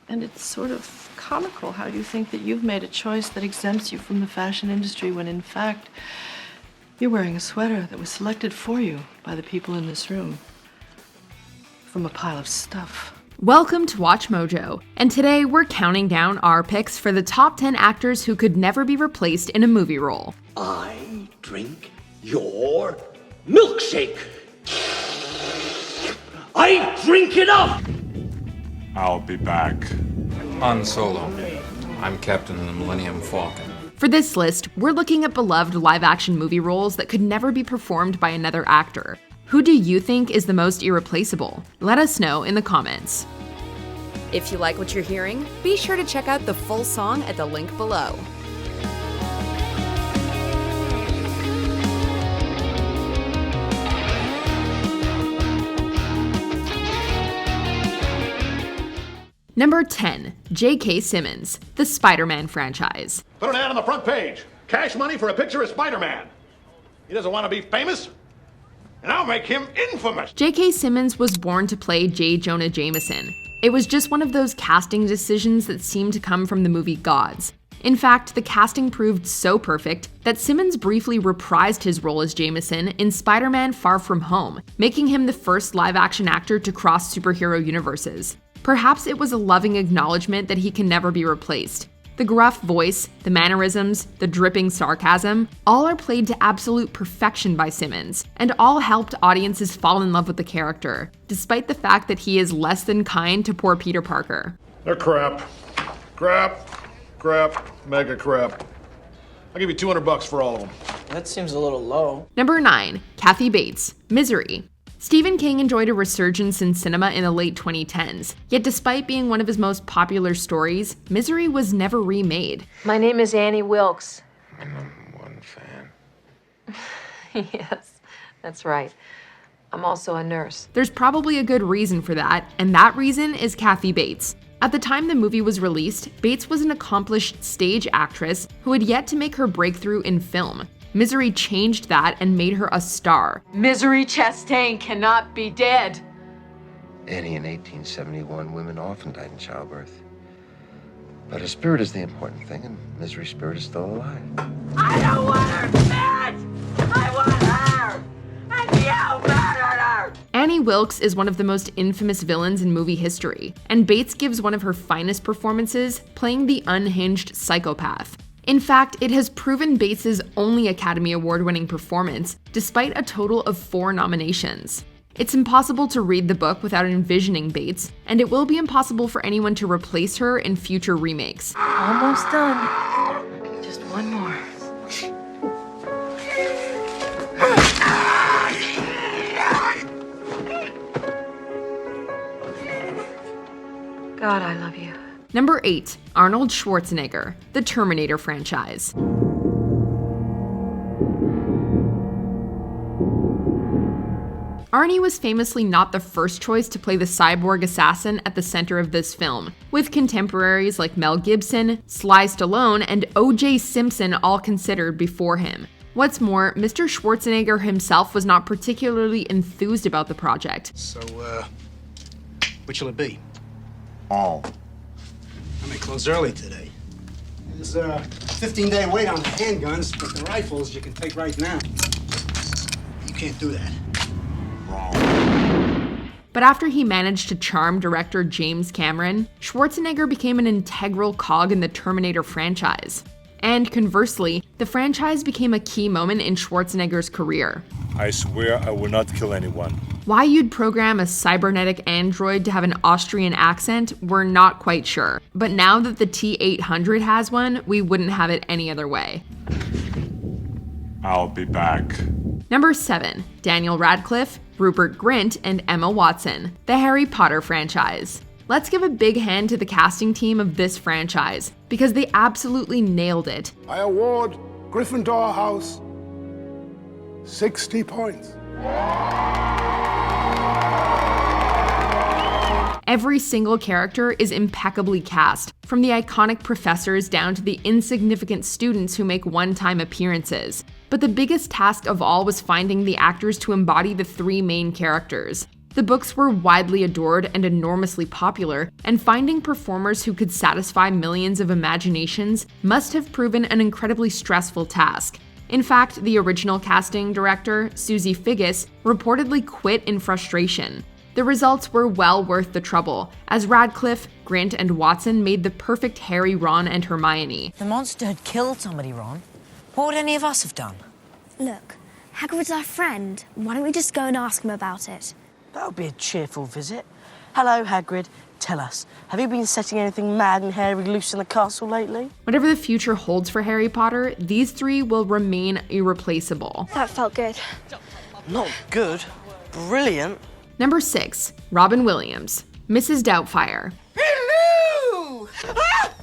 And it's sort of comical how you think that you've made a choice that exempts you from the fashion industry when in fact you're wearing a sweater that was selected for you by the people in this room from a pile of stuff. Welcome to Watch Mojo, and today we're counting down our picks for the top 10 actors who could never be replaced in a movie role. I drink your milkshake. I drink it up! I'll be back. Han Solo. I'm Captain of the Millennium Falcon. For this list, we're looking at beloved live-action movie roles that could never be performed by another actor. Who do you think is the most irreplaceable? Let us know in the comments. If you like what you're hearing, be sure to check out the full song at the link below. Number 10, J.K. Simmons, the Spider-Man franchise. Put an ad on the front page. Cash money for a picture of Spider-Man. He doesn't want to be famous, and I'll make him infamous. J.K. Simmons was born to play J. Jonah Jameson. It was just one of those casting decisions that seemed to come from the movie gods. In fact, the casting proved so perfect that Simmons briefly reprised his role as Jameson in Spider-Man Far From Home, making him the first live-action actor to cross superhero universes. Perhaps it was a loving acknowledgement that he can never be replaced. The gruff voice, the mannerisms, the dripping sarcasm, all are played to absolute perfection by Simmons, and all helped audiences fall in love with the character, despite the fact that he is less than kind to poor Peter Parker. They're crap. Crap, mega crap. I'll give you $200 for all of them. That seems a little low. Number 9, Kathy Bates, Misery. Stephen King enjoyed a resurgence in cinema in the late 2010s, yet despite being one of his most popular stories, Misery was never remade. My name is Annie Wilkes. I'm number one fan. Yes, that's right. I'm also a nurse. There's probably a good reason for that, and that reason is Kathy Bates. At the time the movie was released, Bates was an accomplished stage actress who had yet to make her breakthrough in film. Misery changed that and made her a star. Misery Chastain cannot be dead. Annie, in 1871, women often died in childbirth. But her spirit is the important thing, and Misery's spirit is still alive. I don't want her dead! I want her! And you murdered her! Annie Wilkes is one of the most infamous villains in movie history, and Bates gives one of her finest performances, playing the unhinged psychopath. In fact, it has proven Bates' only Academy Award-winning performance, despite a total of 4 nominations. It's impossible to read the book without envisioning Bates, and it will be impossible for anyone to replace her in future remakes. Almost done. Just one more. God, I love you. Number 8, Arnold Schwarzenegger, the Terminator franchise. Arnie was famously not the first choice to play the cyborg assassin at the center of this film, with contemporaries like Mel Gibson, Sly Stallone, and O.J. Simpson all considered before him. What's more, Mr. Schwarzenegger himself was not particularly enthused about the project. So, which will it be? All. I may close early today. There's a 15-day wait on the handguns, but the rifles you can take right now. You can't do that. Wrong. But after he managed to charm director James Cameron, Schwarzenegger became an integral cog in the Terminator franchise. And conversely, the franchise became a key moment in Schwarzenegger's career. I swear I will not kill anyone. Why you'd program a cybernetic android to have an Austrian accent, we're not quite sure. But now that the T-800 has one, we wouldn't have it any other way. I'll be back. Number 7, Daniel Radcliffe, Rupert Grint, and Emma Watson, the Harry Potter franchise. Let's give a big hand to the casting team of this franchise, because they absolutely nailed it. I award Gryffindor House 60 points. Every single character is impeccably cast, from the iconic professors down to the insignificant students who make one-time appearances. But the biggest task of all was finding the actors to embody the 3 main characters. The books were widely adored and enormously popular, and finding performers who could satisfy millions of imaginations must have proven an incredibly stressful task. In fact, the original casting director, Susie Figgis, reportedly quit in frustration. The results were well worth the trouble, as Radcliffe, Grint, and Watson made the perfect Harry, Ron, and Hermione. The monster had killed somebody, Ron. What would any of us have done? Look, Hagrid's our friend. Why don't we just go and ask him about it? That would be a cheerful visit. Hello, Hagrid. Tell us, have you been setting anything mad and hairy loose in the castle lately? Whatever the future holds for Harry Potter, these three will remain irreplaceable. That felt good. Not good. Brilliant. Number 6, Robin Williams, Mrs. Doubtfire. Hello! Ah!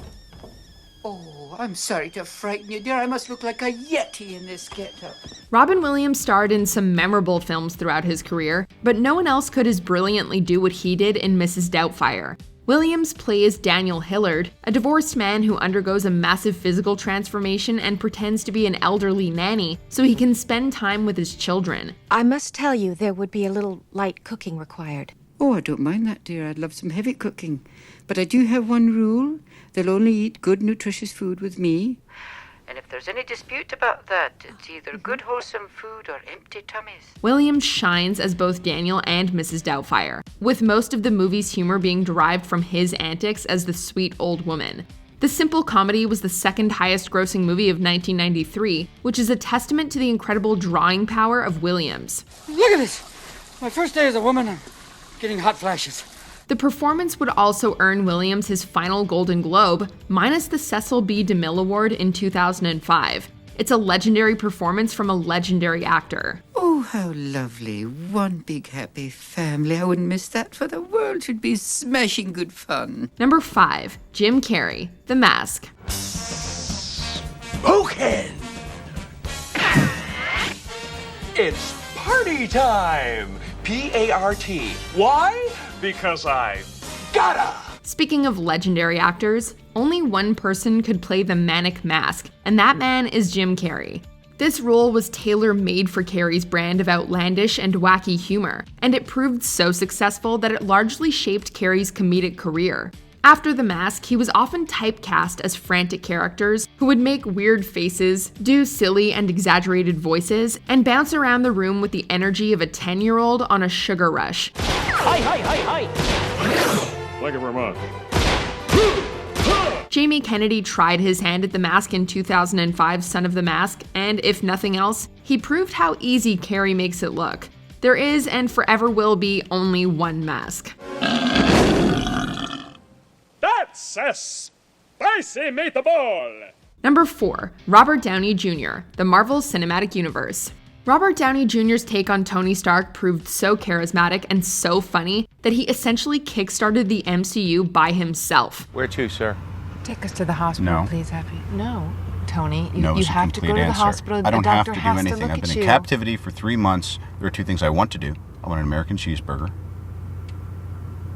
Oh, I'm sorry to frighten you, dear. I must look like a yeti in this get-up. Robin Williams starred in some memorable films throughout his career, but no one else could as brilliantly do what he did in Mrs. Doubtfire. Williams plays Daniel Hillard, a divorced man who undergoes a massive physical transformation and pretends to be an elderly nanny so he can spend time with his children. I must tell you, there would be a little light cooking required. Oh, I don't mind that, dear. I'd love some heavy cooking. But I do have one rule. They'll only eat good, nutritious food with me. And if there's any dispute about that, it's either good, wholesome food or empty tummies. Williams shines as both Daniel and Mrs. Doubtfire, with most of the movie's humor being derived from his antics as the sweet old woman. The simple comedy was the second highest grossing movie of 1993, which is a testament to the incredible drawing power of Williams. Look at this! My first day as a woman, I'm getting hot flashes. The performance would also earn Williams his final Golden Globe, minus the Cecil B. DeMille Award in 2005. It's a legendary performance from a legendary actor. Oh, how lovely. One big happy family. I wouldn't miss that for the world. Should be smashing good fun. Number 5, Jim Carrey, The Mask. Spoken! It's party time! P-A-R-T. Why? Because I gotta! Speaking of legendary actors, only one person could play the Manic Mask, and that man is Jim Carrey. This role was tailor-made for Carrey's brand of outlandish and wacky humor, and it proved so successful that it largely shaped Carrey's comedic career. After The Mask, he was often typecast as frantic characters who would make weird faces, do silly and exaggerated voices, and bounce around the room with the energy of a 10-year-old on a sugar rush. Hi, hi, hi, hi! Thank you very much. Jamie Kennedy tried his hand at The Mask in 2005's Son of the Mask, and if nothing else, he proved how easy Carrey makes it look. There is and forever will be only one mask. That's a spicy meatball! Number 4, Robert Downey Jr., The Marvel Cinematic Universe. Robert Downey Jr.'s take on Tony Stark proved so charismatic and so funny that he essentially kickstarted the MCU by himself. Where to, sir? Take us to the hospital, No. please, Happy. No, Tony, No you is a have to go to complete the answer. hospital. I don't the have doctor to do has anything. look I've at been in you. captivity for 3 months. There are 2 things I want to do. I want an American cheeseburger.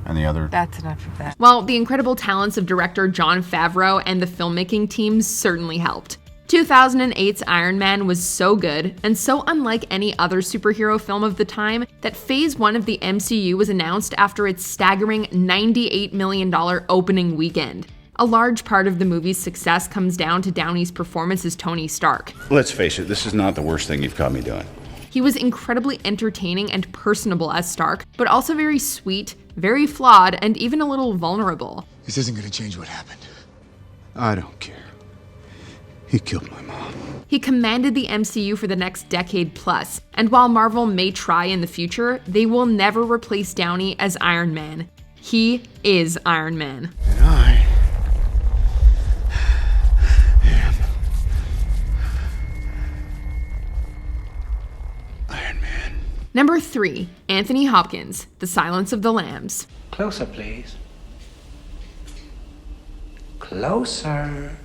And the other... That's enough of that. Well, the incredible talents of director Jon Favreau and the filmmaking team certainly helped. 2008's Iron Man was so good, and so unlike any other superhero film of the time, that Phase 1 of the MCU was announced after its staggering $98 million opening weekend. A large part of the movie's success comes down to Downey's performance as Tony Stark. Let's face it, this is not the worst thing you've caught me doing. He was incredibly entertaining and personable as Stark, but also very sweet, very flawed, and even a little vulnerable. This isn't gonna change what happened. I don't care. He killed my mom. He commanded the MCU for the next decade plus, and while Marvel may try in the future, they will never replace Downey as Iron Man. He is Iron Man. And I am Iron Man. Number 3, Anthony Hopkins, The Silence of the Lambs. Closer, please. Closer.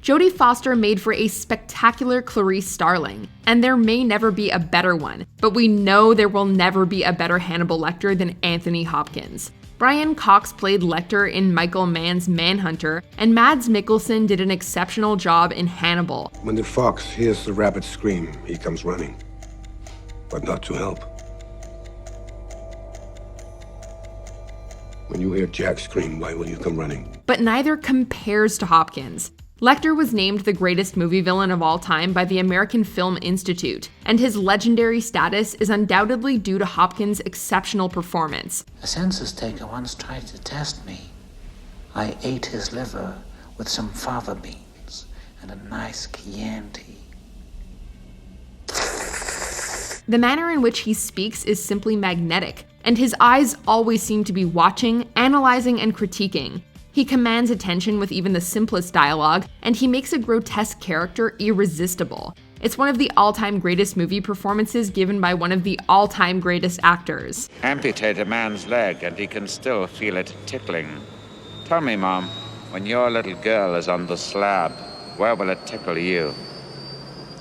Jodie Foster made for a spectacular Clarice Starling, and there may never be a better one, but we know there will never be a better Hannibal Lecter than Anthony Hopkins. Brian Cox played Lecter in Michael Mann's Manhunter, and Mads Mikkelsen did an exceptional job in Hannibal. When the fox hears the rabbit scream, he comes running, but not to help. When you hear Jack scream, why will you come running? But neither compares to Hopkins. Lecter was named the greatest movie villain of all time by the American Film Institute, and his legendary status is undoubtedly due to Hopkins' exceptional performance. A census taker once tried to test me. I ate his liver with some fava beans and a nice Chianti. The manner in which he speaks is simply magnetic, and his eyes always seem to be watching, analyzing, and critiquing. He commands attention with even the simplest dialogue, and he makes a grotesque character irresistible. It's one of the all-time greatest movie performances given by one of the all-time greatest actors. Amputate a man's leg and he can still feel it tickling. Tell me, Mom, when your little girl is on the slab, where will it tickle you?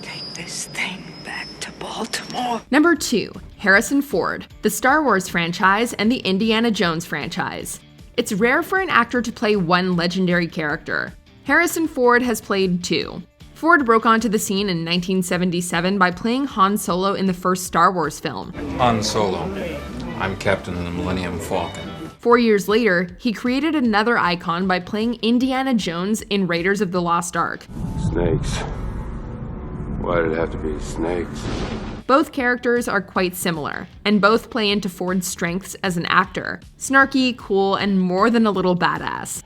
Take this thing back to Baltimore. Number 2, Harrison Ford, the Star Wars franchise and the Indiana Jones franchise. It's rare for an actor to play one legendary character. Harrison Ford has played 2. Ford broke onto the scene in 1977 by playing Han Solo in the first Star Wars film. Han Solo. I'm Captain of the Millennium Falcon. 4 years later, he created another icon by playing Indiana Jones in Raiders of the Lost Ark. Snakes. Why did it have to be snakes? Both characters are quite similar, and both play into Ford's strengths as an actor. Snarky, cool, and more than a little badass.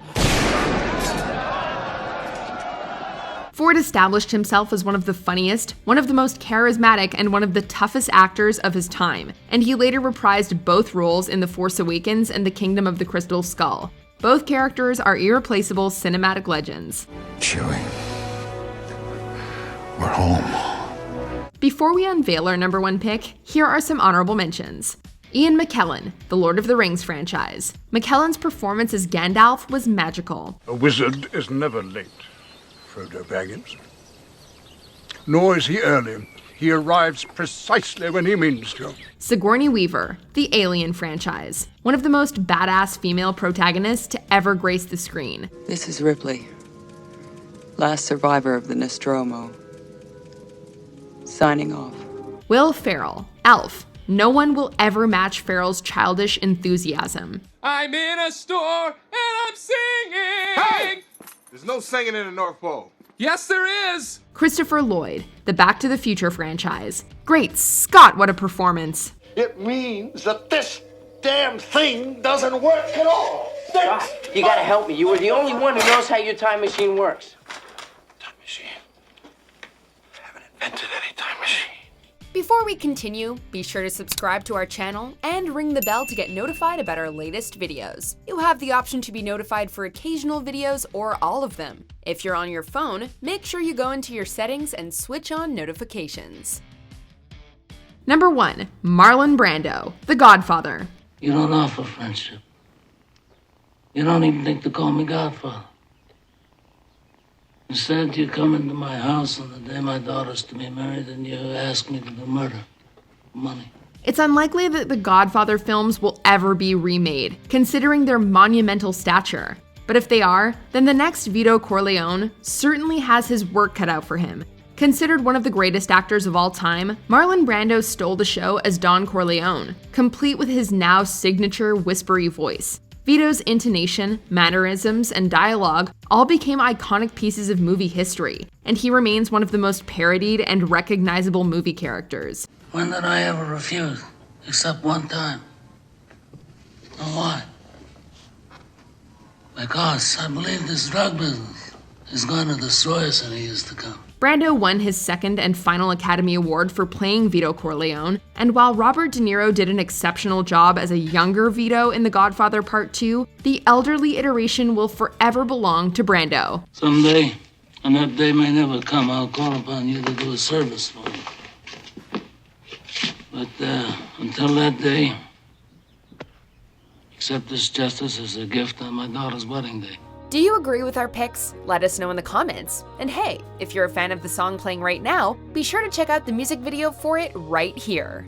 Ford established himself as one of the funniest, one of the most charismatic, and one of the toughest actors of his time, and he later reprised both roles in The Force Awakens and The Kingdom of the Crystal Skull. Both characters are irreplaceable cinematic legends. Chewie. We're home. Before we unveil our number 1 pick, here are some honorable mentions. Ian McKellen, the Lord of the Rings franchise. McKellen's performance as Gandalf was magical. A wizard is never late, Frodo Baggins. Nor is he early. He arrives precisely when he means to. Sigourney Weaver, the Alien franchise. One of the most badass female protagonists to ever grace the screen. This is Ripley, last survivor of the Nostromo. Signing off. Will Ferrell, Elf. No one will ever match Ferrell's childish enthusiasm. I'm in a store and I'm singing. Hey! There's no singing in the North Pole. Yes, there is. Christopher Lloyd, the Back to the Future franchise. Great Scott, what a performance. It means that this damn thing doesn't work at all. Doc, you gotta help me. You were the only one who knows how your time machine works. Before we continue, be sure to subscribe to our channel and ring the bell to get notified about our latest videos. You have the option to be notified for occasional videos or all of them. If you're on your phone, make sure you go into your settings and switch on notifications. Number 1, Marlon Brando, The Godfather. You don't offer friendship. You don't even think to call me Godfather. Instead, you come into my house on the day my daughter's to be married and you ask me to do murder. Money. It's unlikely that the Godfather films will ever be remade, considering their monumental stature. But if they are, then the next Vito Corleone certainly has his work cut out for him. Considered one of the greatest actors of all time, Marlon Brando stole the show as Don Corleone, complete with his now signature whispery voice. Vito's intonation, mannerisms, and dialogue all became iconic pieces of movie history, and he remains one of the most parodied and recognizable movie characters. When did I ever refuse? Except one time. And why? Because I believe this drug business is going to destroy us in the years to come. Brando won his second and final Academy Award for playing Vito Corleone, and while Robert De Niro did an exceptional job as a younger Vito in The Godfather Part 2, the elderly iteration will forever belong to Brando. Someday, and that day may never come, I'll call upon you to do a service for me. But until that day, accept this justice as a gift on my daughter's wedding day. Do you agree with our picks? Let us know in the comments. And hey, if you're a fan of the song playing right now, be sure to check out the music video for it right here.